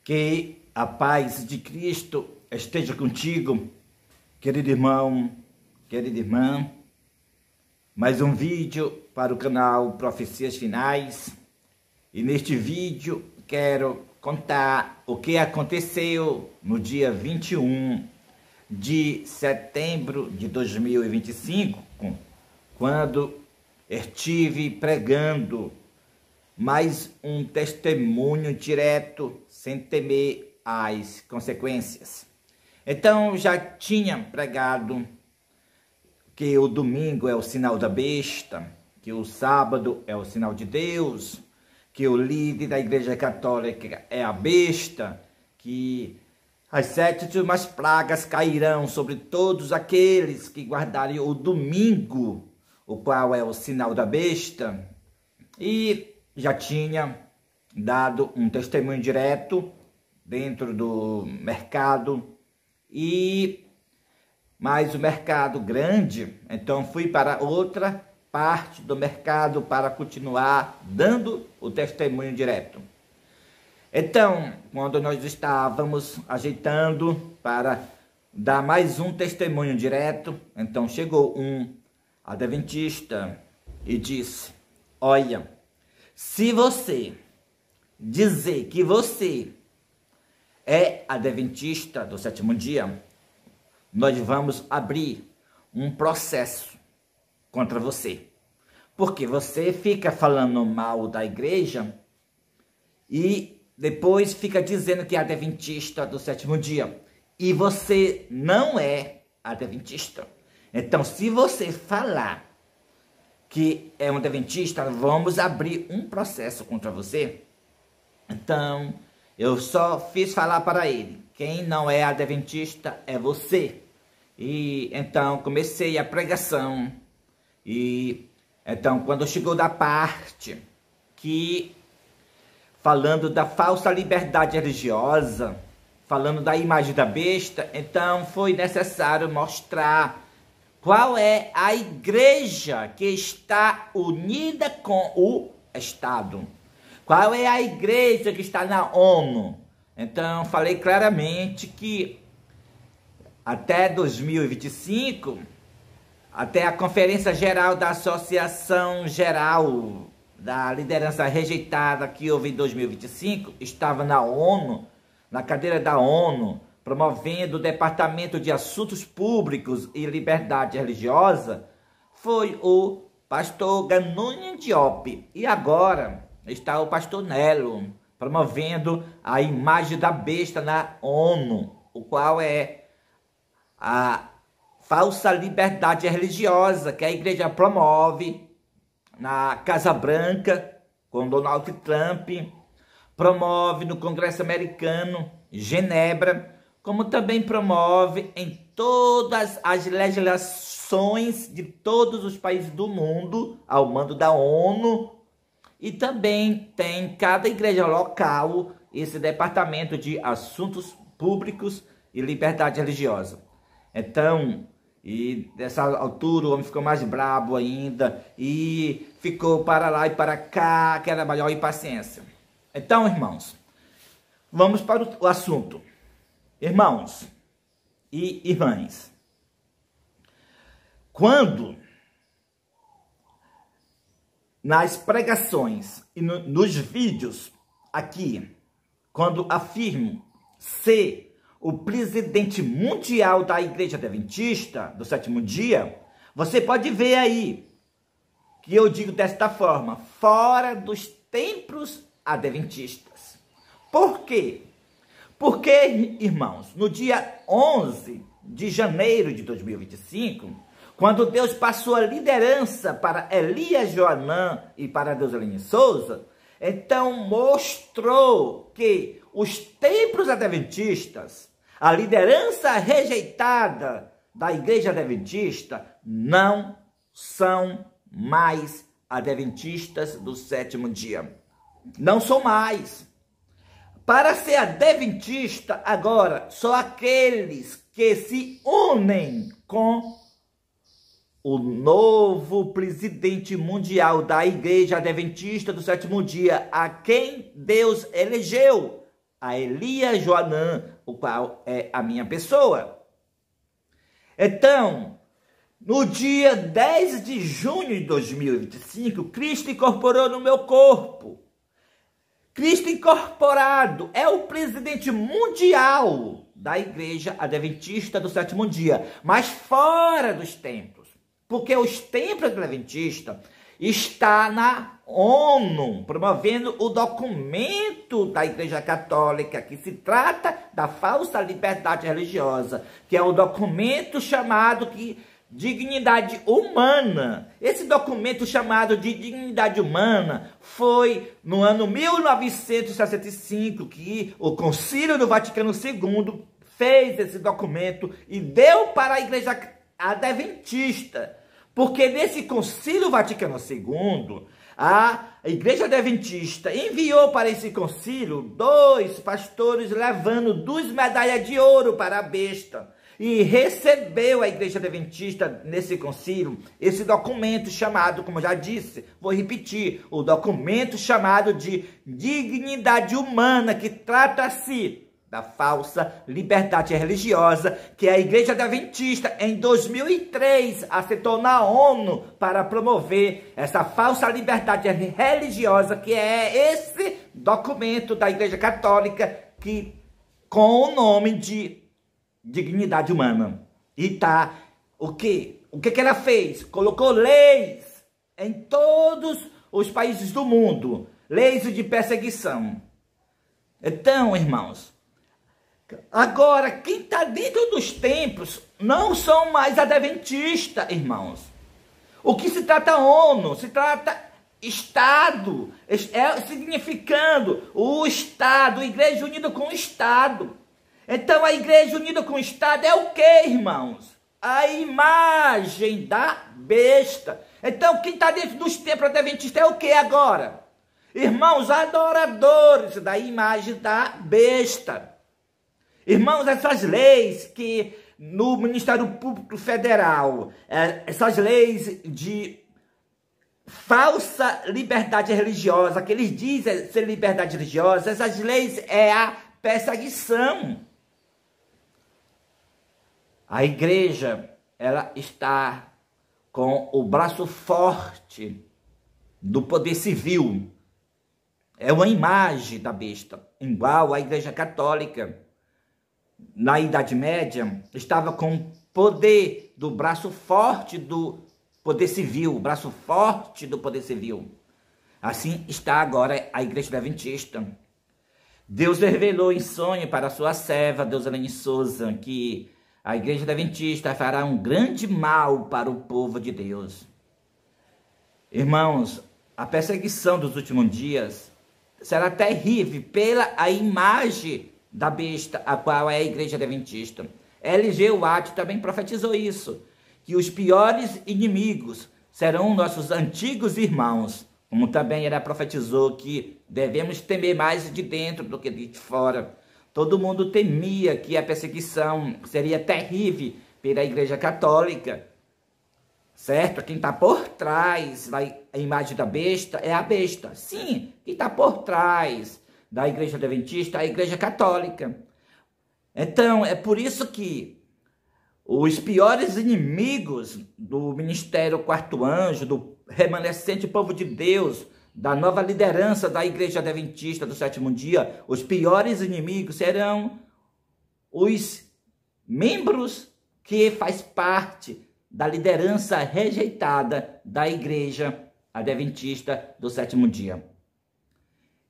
Que a paz de Cristo esteja contigo, querido irmão, querida irmã. Mais um vídeo para o canal Profecias Finais. E neste vídeo quero contar o que aconteceu no dia 21 de setembro de 2025, quando estive pregando mais um testemunho direto, sem temer as consequências. Então, já tinha pregado que o domingo é o sinal da besta, que o sábado é o sinal de Deus, que o líder da Igreja Católica é a besta, que as 7 últimas pragas cairão sobre todos aqueles que guardarem o domingo, o qual é o sinal da besta. E já tinha dado um testemunho direto dentro do mercado, mas o mercado grande, então fui para outra parte do mercado para continuar dando o testemunho direto. Então, quando nós estávamos ajeitando para dar mais um testemunho direto, então chegou um adventista e disse: olha, se você dizer que você é adventista do sétimo dia, nós vamos abrir um processo contra você. Porque você fica falando mal da igreja e depois fica dizendo que é adventista do sétimo dia. E você não é adventista. Então, se você falar que é um adventista, vamos abrir um processo contra você. Então, eu só fiz falar para ele: quem não é adventista é você. E então comecei a pregação. E então, quando chegou da parte que falando da falsa liberdade religiosa, falando da imagem da besta, então foi necessário mostrar qual é a igreja que está unida com o Estado. Qual é a igreja que está na ONU? Então, falei claramente que até 2025, até a Conferência Geral da Associação Geral da Liderança Rejeitada que houve em 2025, estava na ONU, na cadeira da ONU, promovendo o Departamento de Assuntos Públicos e Liberdade Religiosa, foi o pastor Ganunho Diop. E agora está o pastor Nelo, promovendo a imagem da besta na ONU, o qual é a falsa liberdade religiosa que a igreja promove na Casa Branca com Donald Trump, promove no Congresso Americano, Genebra, como também promove em todas as legislações de todos os países do mundo, ao mando da ONU. E também tem cada igreja local esse departamento de assuntos públicos e liberdade religiosa. Então, e dessa altura o homem ficou mais brabo ainda e ficou para lá e para cá, que era maior impaciência. Então, irmãos, vamos para o assunto. Irmãos e irmãs, quando nas pregações e nos vídeos aqui, quando afirmo ser o presidente mundial da Igreja Adventista do sétimo dia, você pode ver aí que eu digo desta forma: fora dos templos adventistas. Por quê? Porque, irmãos, no dia 11 de janeiro de 2025, quando Deus passou a liderança para Elias Joanã e para Deuseline Souza, então mostrou que os templos adventistas, a liderança rejeitada da Igreja Adventista, não são mais adventistas do sétimo dia. Não são mais. Para ser adventista, agora, só aqueles que se unem com o novo presidente mundial da Igreja Adventista do sétimo dia, a quem Deus elegeu a Elias Joanã, o qual é a minha pessoa. Então, no dia 10 de junho de 2025, Cristo incorporou no meu corpo. Cristo incorporado é o presidente mundial da Igreja Adventista do Sétimo Dia, mas fora dos templos, porque os templos adventistas está na ONU, promovendo o documento da Igreja Católica, que se trata da falsa liberdade religiosa, que é o documento chamado de dignidade humana. Esse documento chamado de dignidade humana foi no ano 1965 que o Concílio do Vaticano II fez esse documento e deu para a Igreja Adventista. Porque nesse Concílio Vaticano II, a Igreja Adventista enviou para esse concílio 2 pastores levando 2 medalhas de ouro para a besta. E recebeu a Igreja Adventista nesse concílio esse documento chamado, como eu já disse, vou repetir, o documento chamado de dignidade humana, que trata-se da falsa liberdade religiosa, que a Igreja Adventista em 2003 aceitou na ONU para promover essa falsa liberdade religiosa, que é esse documento da Igreja Católica que com o nome de dignidade humana. E tá o quê? O que ela fez? Colocou leis em todos os países do mundo, leis de perseguição. Então, irmãos, agora, quem está dentro dos templos não são mais adventistas, irmãos. O que se trata ONU, se trata Estado, significando o Estado, Igreja unida com o Estado. Então, a Igreja unida com o Estado é o que, irmãos? A imagem da besta. Então, quem está dentro dos templos adventistas é o que agora? Irmãos, adoradores da imagem da besta. Irmãos, essas leis que no Ministério Público Federal, essas leis de falsa liberdade religiosa, que eles dizem ser liberdade religiosa, essas leis é a perseguição. A igreja, ela está com o braço forte do poder civil. É uma imagem da besta, igual a Igreja Católica. Na Idade Média, estava com o poder do braço forte do poder civil, o braço forte do poder civil. Assim está agora a Igreja Adventista. Deus revelou em sonho para a sua serva, Deuselene Souza, que a Igreja Adventista fará um grande mal para o povo de Deus. Irmãos, a perseguição dos últimos dias será terrível pela a imagem da besta, a qual é a Igreja Adventista. L.G. White também profetizou isso, que os piores inimigos serão nossos antigos irmãos, como também ele profetizou que devemos temer mais de dentro do que de fora. Todo mundo temia que a perseguição seria terrível pela Igreja Católica, certo? Quem está por trás da imagem da besta é a besta. Sim, quem está por trás da Igreja Adventista é a Igreja Católica. Então, é por isso que os piores inimigos do Ministério Quarto Anjo, do remanescente povo de Deus, da nova liderança da Igreja Adventista do Sétimo Dia, os piores inimigos serão os membros que faz parte da liderança rejeitada da Igreja Adventista do Sétimo Dia.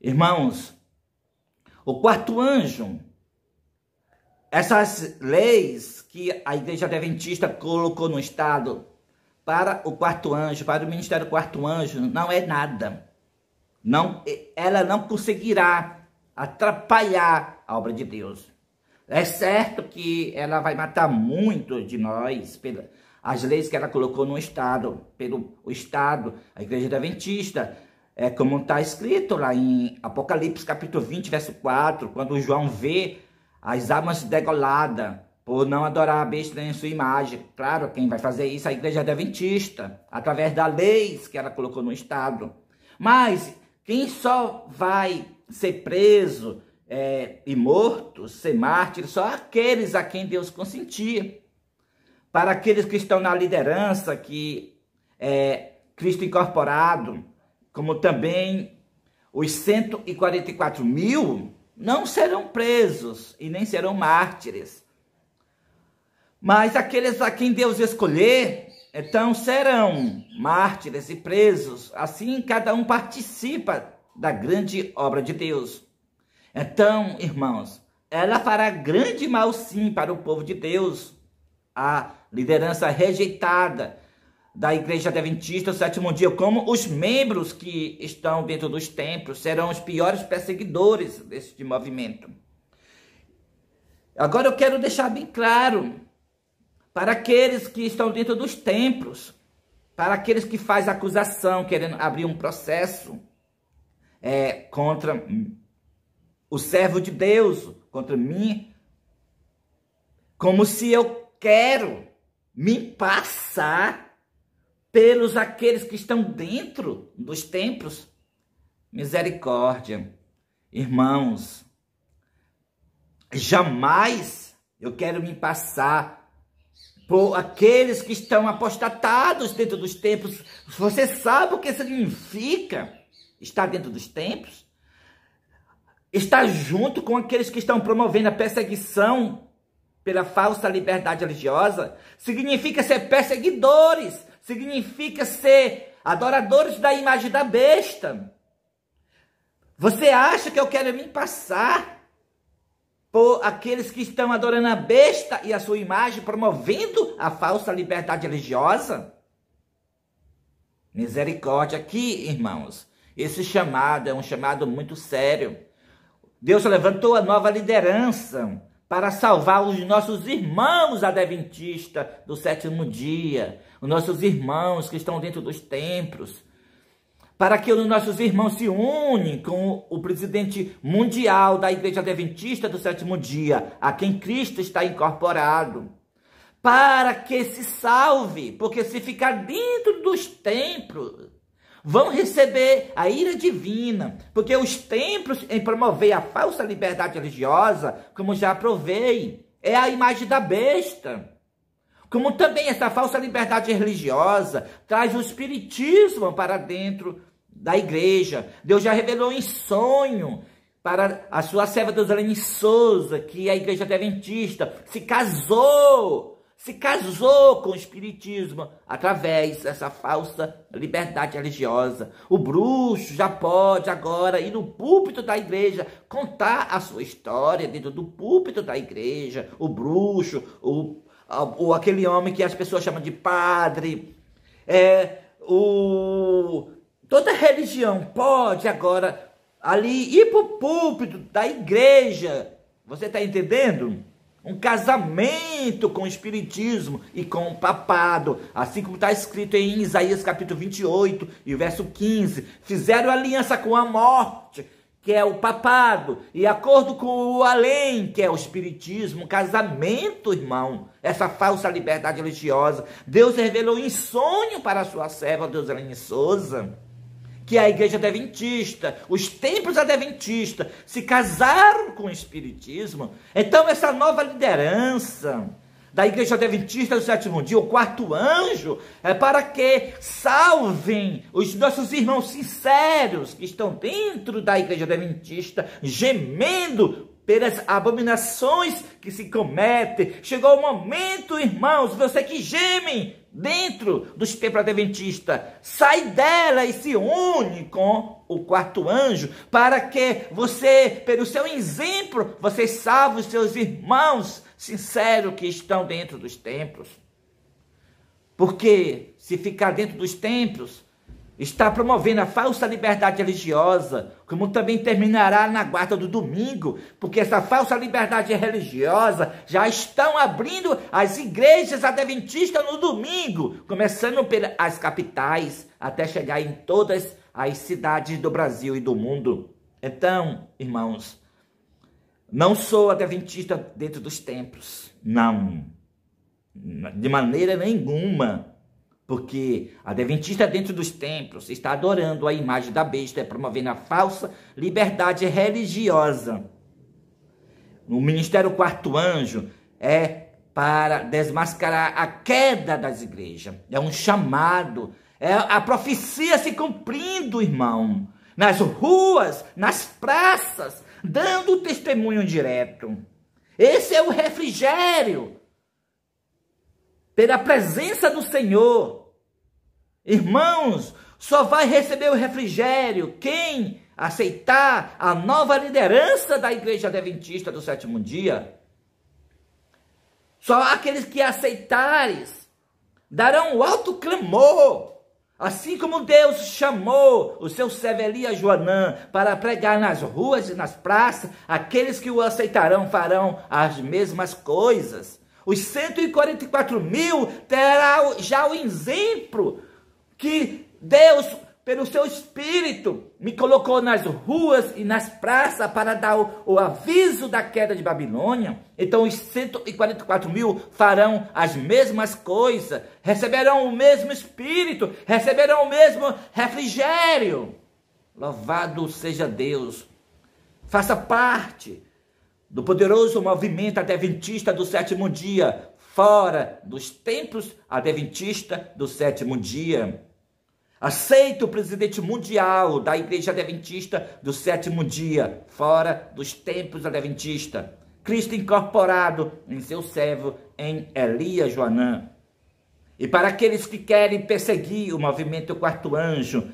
Irmãos, o quarto anjo, essas leis que a Igreja Adventista colocou no Estado para o quarto anjo, para o Ministério Quarto Anjo, não é nada. Não, ela não conseguirá atrapalhar a obra de Deus. É certo que ela vai matar muito de nós pelas leis que ela colocou no Estado, pelo Estado, a Igreja Adventista. É como está escrito lá em Apocalipse capítulo 20, verso 4, quando João vê as almas degoladas por não adorar a besta em sua imagem. Claro, quem vai fazer isso é a Igreja Adventista, através das leis que ela colocou no Estado. Mas quem só vai ser preso e mortos, ser mártires, só aqueles a quem Deus consentia. Para aqueles que estão na liderança, que é Cristo incorporado, como também os 144 mil, não serão presos e nem serão mártires. Mas aqueles a quem Deus escolher, então serão mártires e presos. Assim, cada um participa da grande obra de Deus. Então, irmãos, ela fará grande mal sim para o povo de Deus. A liderança rejeitada da Igreja Adventista do Sétimo Dia, como os membros que estão dentro dos templos, serão os piores perseguidores deste movimento. Agora eu quero deixar bem claro, para aqueles que estão dentro dos templos, para aqueles que fazem acusação, querendo abrir um processo contra o servo de Deus, contra mim, como se eu quero me passar pelos aqueles que estão dentro dos templos. Misericórdia, irmãos, jamais eu quero me passar por aqueles que estão apostatados dentro dos templos. Você sabe o que significa estar dentro dos templos? Estar junto com aqueles que estão promovendo a perseguição pela falsa liberdade religiosa significa ser perseguidores, significa ser adoradores da imagem da besta. Você acha que eu quero me passar por aqueles que estão adorando a besta e a sua imagem, promovendo a falsa liberdade religiosa? Misericórdia. Aqui, irmãos, esse chamado é um chamado muito sério. Deus levantou a nova liderança para salvar os nossos irmãos adventistas do sétimo dia, os nossos irmãos que estão dentro dos templos, para que os nossos irmãos se unem com o presidente mundial da Igreja Adventista do sétimo dia, a quem Cristo está incorporado, para que se salve, porque se ficar dentro dos templos, vão receber a ira divina, porque os templos, em promover a falsa liberdade religiosa, como já provei, é a imagem da besta. Como também essa falsa liberdade religiosa traz o espiritismo para dentro da igreja. Deus já revelou em sonho para a sua serva Deuselene Souza, que a Igreja Adventista se casou com o espiritismo através dessa falsa liberdade religiosa. O bruxo já pode agora ir no púlpito da igreja contar a sua história dentro do púlpito da igreja. O bruxo, ou aquele homem que as pessoas chamam de padre, toda religião pode agora ali ir para o púlpito da igreja. Você está entendendo? Um casamento com o espiritismo e com o papado, assim como está escrito em Isaías capítulo 28 e o verso 15. Fizeram aliança com a morte, que é o papado, e acordo com o além, que é o espiritismo. Um casamento, irmão, essa falsa liberdade religiosa. Deus revelou em sonho para a sua serva Deuselene Souza que a Igreja Adventista, os templos adventistas se casaram com o espiritismo. Então essa nova liderança da Igreja Adventista do sétimo dia, o quarto anjo, é para que salvem os nossos irmãos sinceros que estão dentro da Igreja Adventista, gemendo pelas abominações que se cometem. Chegou o momento, irmãos, você que gemem dentro dos templos adventistas, sai dela e se une com o quarto anjo, para que você, pelo seu exemplo, você salve os seus irmãos sinceros que estão dentro dos templos. Porque se ficar dentro dos templos, está promovendo a falsa liberdade religiosa, como também terminará na guarda do domingo, porque essa falsa liberdade religiosa já estão abrindo as igrejas adventistas no domingo, começando pelas capitais, até chegar em todas as cidades do Brasil e do mundo. Então, irmãos, não sou adventista dentro dos templos, não, de maneira nenhuma. Porque a adventista dentro dos templos está adorando a imagem da besta, promovendo a falsa liberdade religiosa. o ministério quarto anjo é para desmascarar a queda das igrejas. É um chamado, é a profecia se cumprindo, irmão. Nas ruas, nas praças, dando testemunho direto. Esse é o refrigério pela presença do Senhor. Irmãos, só vai receber o refrigério quem aceitar a nova liderança da Igreja Adventista do Sétimo Dia. Só aqueles que aceitarem darão o alto clamor. Assim como Deus chamou o seu servo Elias Joanã para pregar nas ruas e nas praças, aqueles que o aceitarão farão as mesmas coisas. Os 144 mil terá já o exemplo que Deus, pelo seu Espírito, me colocou nas ruas e nas praças para dar o aviso da queda de Babilônia. Então os 144 mil farão as mesmas coisas, receberão o mesmo Espírito, receberão o mesmo refrigério. Louvado seja Deus. Faça parte do poderoso movimento adventista do sétimo dia, fora dos templos adventistas do sétimo dia. Aceita o presidente mundial da Igreja Adventista do sétimo dia, fora dos templos adventistas. Cristo incorporado em seu servo, em Elias Joanã. E para aqueles que querem perseguir o movimento quarto anjo,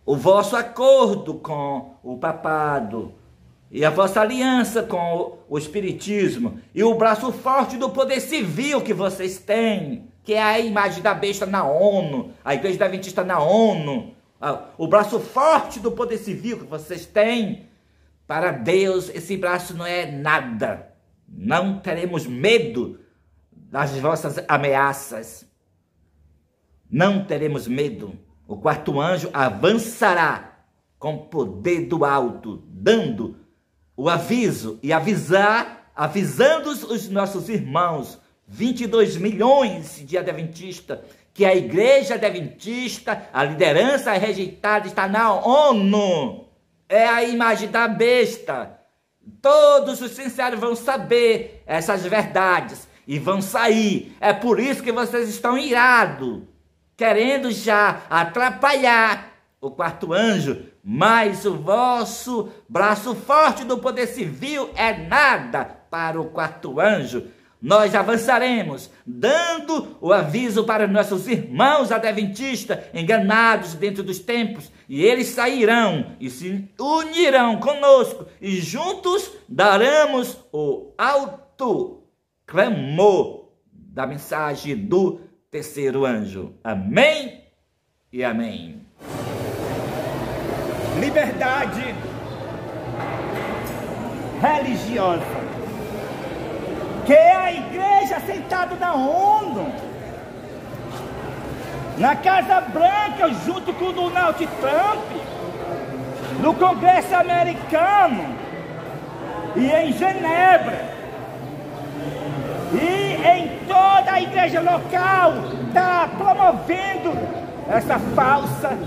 o vosso acordo com o papado e a vossa aliança com o espiritismo e o braço forte do poder civil que vocês têm, que é a imagem da besta na ONU, a Igreja Adventista na ONU, o braço forte do poder civil que vocês têm, para Deus esse braço não é nada. Não teremos medo das vossas ameaças. Não teremos medo. O quarto anjo avançará com poder do alto, dando o aviso e avisando os nossos irmãos, 22 milhões de adventistas, que a Igreja Adventista, a liderança rejeitada está na ONU. É a imagem da besta. Todos os sinceros vão saber essas verdades e vão sair. É por isso que vocês estão irados, querendo já atrapalhar o quarto anjo, mas o vosso braço forte do poder civil é nada para o quarto anjo. Nós avançaremos, dando o aviso para nossos irmãos adventistas enganados dentro dos tempos, e eles sairão e se unirão conosco, e juntos daremos o alto clamor da mensagem do terceiro anjo. Amém e amém. Liberdade religiosa. Que é a igreja sentada na ONU, na Casa Branca, junto com o Donald Trump, no Congresso americano e em Genebra, e em toda a igreja local, está promovendo essa falsa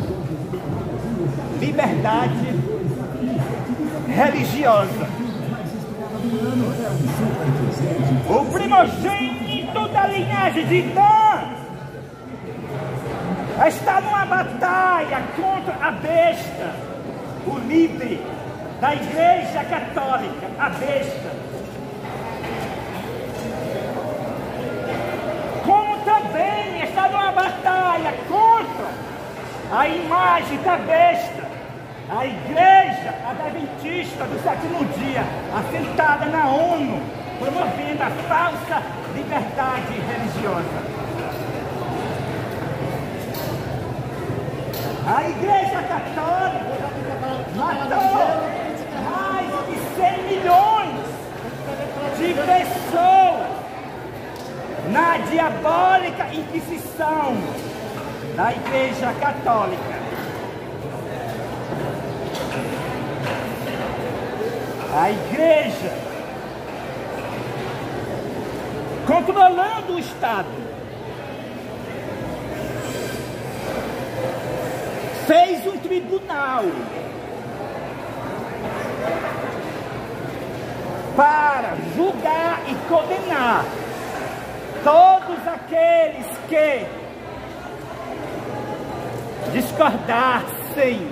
liberdade religiosa. O primogênito da linhagem de Dan está numa batalha contra a besta, o líder da Igreja Católica, a besta. Como também está numa batalha contra a imagem da besta, a Igreja Adventista do sétimo dia, assentada na ONU, promovendo a falsa liberdade religiosa. A Igreja Católica matou mais de 100 milhões de pessoas na diabólica Inquisição da Igreja Católica. A igreja, controlando o Estado, fez um tribunal para julgar e condenar todos aqueles que discordassem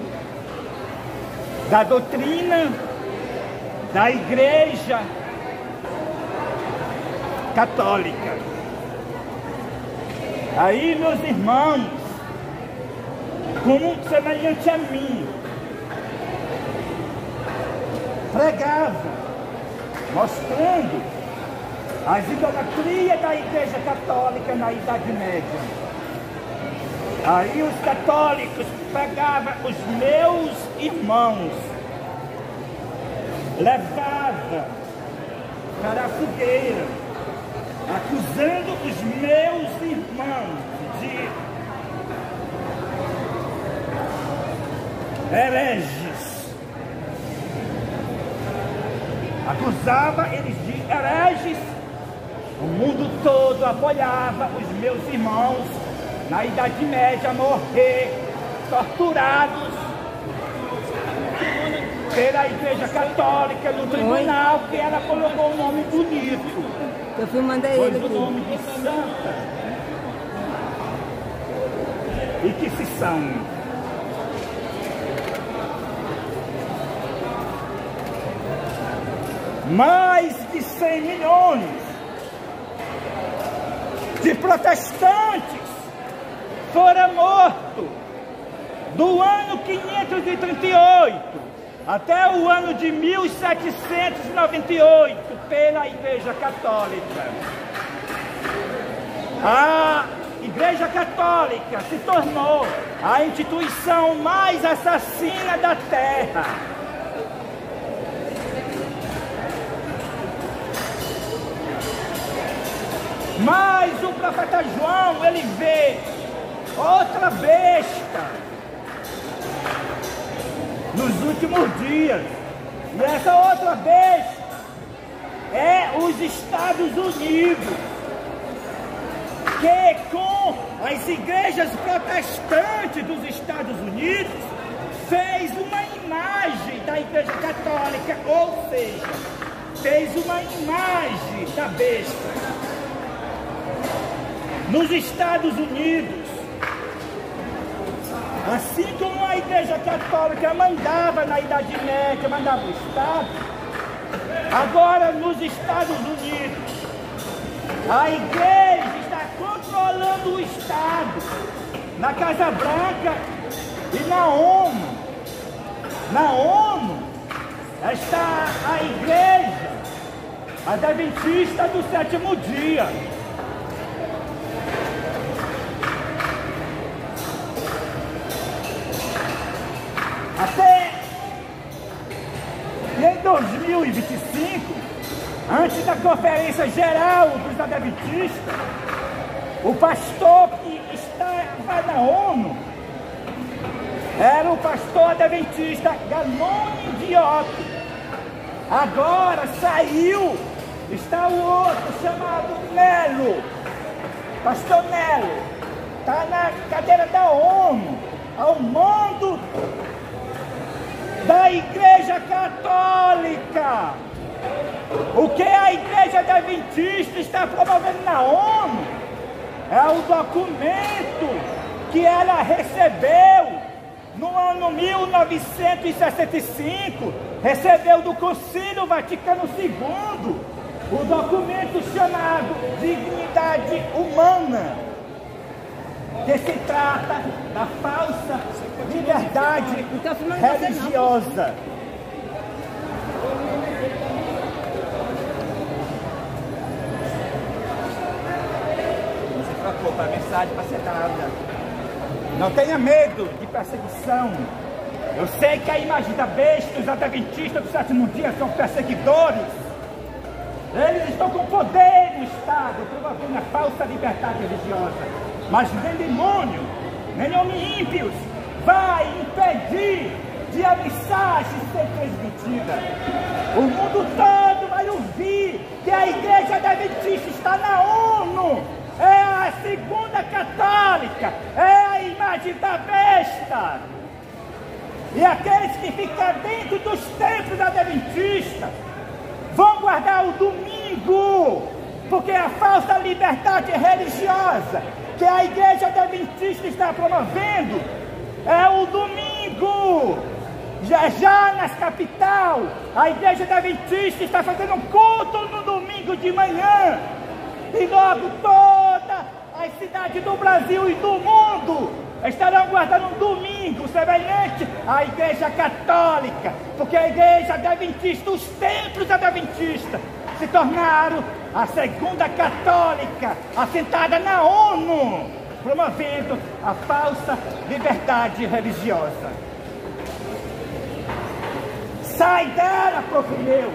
da doutrina da Igreja Católica. Aí, meus irmãos, como semelhante a mim, pregava, mostrando as idolatrias da Igreja Católica na Idade Média. Aí os católicos pegavam os meus irmãos, levavam para a fogueira, acusando os meus irmãos de hereges. Acusava eles de hereges. O mundo todo apoiava os meus irmãos na Idade Média a morrer torturados pela Igreja Católica no tribunal, que ela colocou um nome bonito. Eu fui mandar ele aqui. O nome de Santa Inquisição. Mais de 100 milhões de protestantes foram mortos do ano 538 até o ano de 1798 pela Igreja Católica. A Igreja Católica se tornou a instituição mais assassina da Terra. Mas o profeta João, ele vê outra besta nos últimos dias. E essa outra besta é os Estados Unidos, que com as igrejas protestantes dos Estados Unidos fez uma imagem da Igreja Católica, ou seja, fez uma imagem da besta. Nos Estados Unidos, assim como a Igreja Católica mandava na Idade Média, mandava o Estado, agora nos Estados Unidos, a Igreja está controlando o Estado, na Casa Branca e na ONU. Na ONU está a Igreja Adventista do Sétimo Dia. Até em 2025, antes da Conferência Geral dos Adventistas, o pastor que estava na ONU era o pastor adventista Galone Diop. Agora saiu, está o outro chamado Nelo, pastor Nelo, está na cadeira da ONU, ao mando da Igreja Católica. O que a Igreja Adventista está promovendo na ONU é o documento que ela recebeu no ano 1965, recebeu do Concílio Vaticano II, o documento chamado Dignidade Humana, que se trata da falsa liberdade religiosa. Você trocou para a mensagem para ser dada. Não tenha medo de perseguição. Eu sei que a imagem da besta, os adventistas do sétimo dia são perseguidores. Eles estão com poder no Estado, promovendo a falsa liberdade religiosa. Mas nem demônio, nem homem ímpios vai impedir de a mensagem ser transmitida. O mundo todo vai ouvir que a Igreja Adventista está na ONU. É a segunda católica, é a imagem da besta. E aqueles que ficam dentro dos templos adventistas vão guardar o domingo, porque a falsa liberdade religiosa que a Igreja Adventista está promovendo é o domingo. Já nas capital, a Igreja Adventista está fazendo um culto no domingo de manhã, e logo todas as cidades do Brasil e do mundo estarão guardando um domingo semelhante à Igreja Católica, porque a Igreja Adventista, os templos adventistas, se tornaram a segunda católica, assentada na ONU, promovendo a falsa liberdade religiosa. Sai dela, povo meu!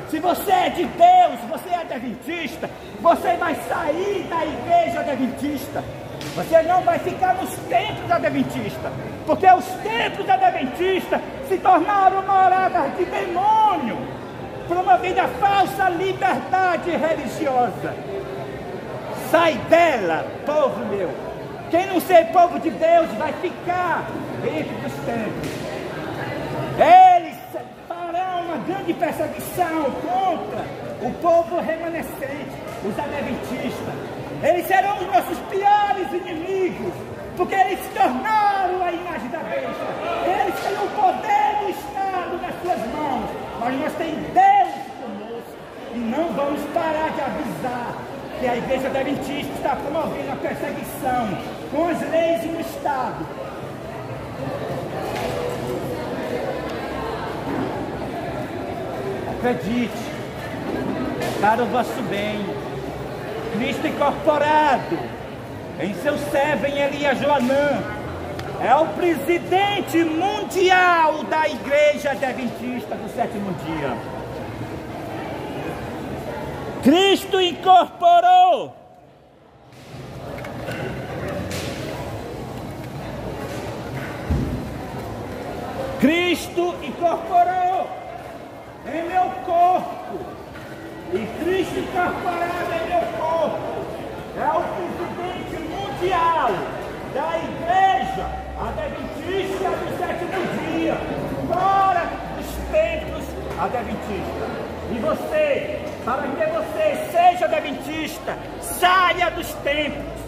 Se você é de Deus, você é adventista, você vai sair da Igreja Adventista. Você não vai ficar nos templos adventistas, porque os templos adventistas se tornaram moradas de demônio, promovendo a falsa liberdade religiosa. Sai dela, povo meu! Quem não ser povo de Deus vai ficar dentro dos templos. Eles farão uma grande perseguição contra o povo remanescente, os adventistas. Eles serão os nossos piores inimigos, porque eles se tornaram a imagem da besta. Eles têm o poder do Estado nas suas mãos, mas nós temos Deus conosco e não vamos parar de avisar que a Igreja Adventista está promovendo a perseguição com as leis no Estado. Acredite, para o vosso bem, Cristo incorporado em seu servo, em Elias Joanã, é o presidente mundial da Igreja Adventista do sétimo dia. Cristo incorporou em meu corpo, e Cristo incorporado em meu corpo é o presidente mundial da Igreja Adventista do sétimo dia, fora dos templos adventistas. E você, para que você seja adventista, saia dos templos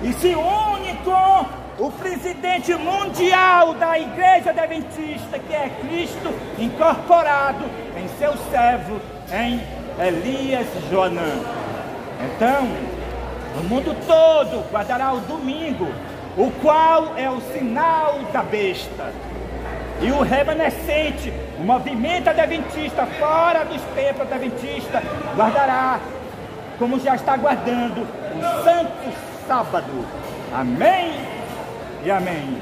e se une com o presidente mundial da Igreja Adventista, que é Cristo incorporado em seu servo, em Elias Joanã. Então, o mundo todo guardará o domingo, o qual é o sinal da besta. E o remanescente, o movimento adventista fora dos templos adventistas, guardará, como já está guardando, o Santo Sábado. Amém e amém.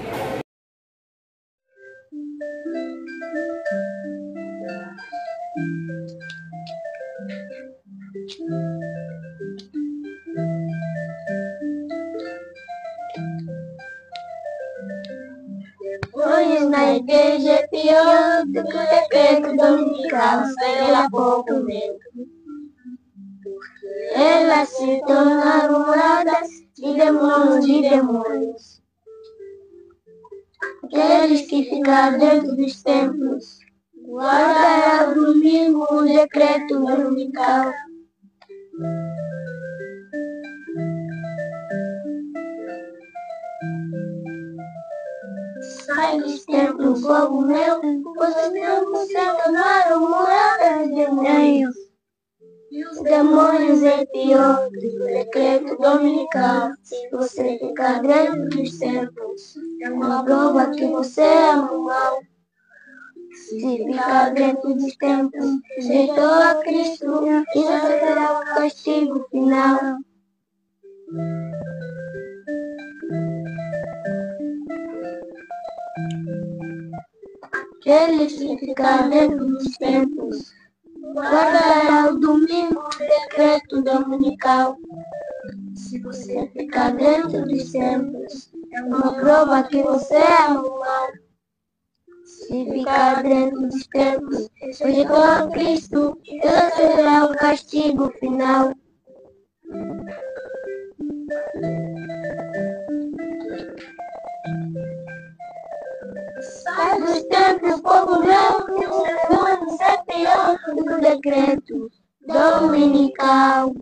Hoje na igreja é pior do que o decreto dominical, pela pouco medo. Elas se tornaram moradas de demônios. Aqueles que ficaram dentro dos templos guardarão o domingo o decreto dominical. Sai dos templos, povo meu, os templos se tornaram moradas de demônios. E os demônios é pior do que o decreto dominical. Se você ficar dentro dos templos, é uma prova que você ama o mal. Se ficar dentro dos templos, rejeitou a Cristo, e receberá o castigo final. Aqueles que ficar dentro dos templos guardará o domingo o decreto dominical. Se você ficar dentro dos templos, é uma prova que você ama o mal. Se ficar dentro dos templos, rejeitou a Cristo, e receberá o castigo final. Sai dos templos, povo meu, que os demônios isso é pior do que o decreto dominical.